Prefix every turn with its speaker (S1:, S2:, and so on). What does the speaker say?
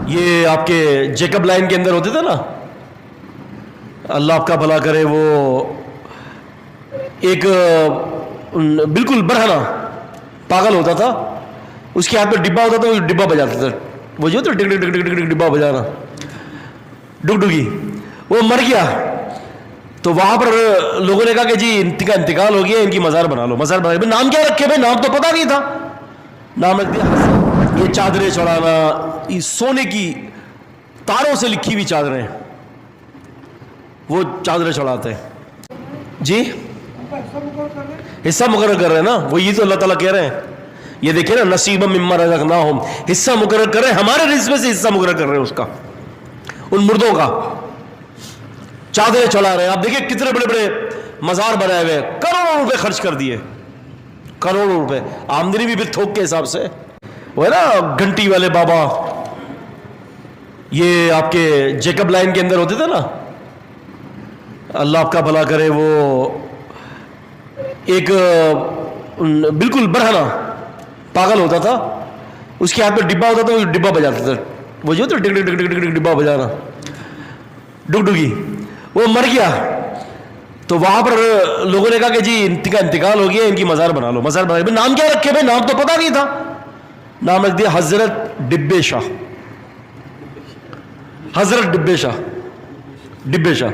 S1: یہ آپ کے جیکب لائن کے اندر ہوتے تھے نا، اللہ آپ کا بھلا کرے، وہ ایک بالکل برہنہ پاگل ہوتا تھا، اس کے ہاتھ میں ڈبہ ہوتا تھا، وہ ڈبہ بجاتا تھا، وہ جو ڈگ ڈگ ڈگ ڈگ ڈگ ڈبہ بجانا، ڈگ ڈگی، وہ مر گیا۔ تو وہاں پر لوگوں نے کہا کہ جی ان کا انتقال ہو گیا، ان کی مزار بنا لو۔ مزار بنا، نام کیا رکھے بھائی؟ نام تو پتہ نہیں تھا، نام رکھ دیا حسن۔ یہ چادریں چڑھانا، یہ سونے کی تاروں سے لکھی ہوئی چادریں، وہ چادریں چڑھاتے ہیں جی، حصہ مقرر کر رہے ہیں نا، وہ یہ تو اللہ تعالیٰ کہہ رہے ہیں، یہ دیکھیں نا، نصیبا مما رزقناہم، حصہ مقرر کر رہے ہیں، ہمارے رزق میں سے حصہ مقرر کر رہے ہیں اس کا، ان مردوں کا، چادریں چڑھا رہے ہیں۔ آپ دیکھیں کتنے بڑے بڑے مزار بنائے ہوئے، کروڑوں روپے خرچ کر دیے، کروڑوں روپے، آمدنی بھی پھر تھوک کے حساب سے، وہ ہے نا گھنٹی والے بابا، یہ آپ کے جیکب لائن کے اندر ہوتے تھے نا، اللہ آپ کا بھلا کرے، وہ ایک بالکل برہنہ پاگل ہوتا تھا، اس کے ہاتھ میں ڈبہ ہوتا تھا، وہ ڈبہ بجاتا تھا، وہ جو ڈگ ڈگ ڈگ ڈگ ڈگ ڈبہ بجانا، ڈگ ڈگی، وہ مر گیا۔ تو وہاں پر لوگوں نے کہا کہ جی ان کا انتقال ہو گیا، ان کی مزار بنا لو۔ مزار بنا، نام کیا رکھے بھائی؟ نام تو پتہ نہیں تھا، نام رکھ دیا حضرت ڈبے شاہ، حضرت ڈبے شاہ، ڈبے شاہ۔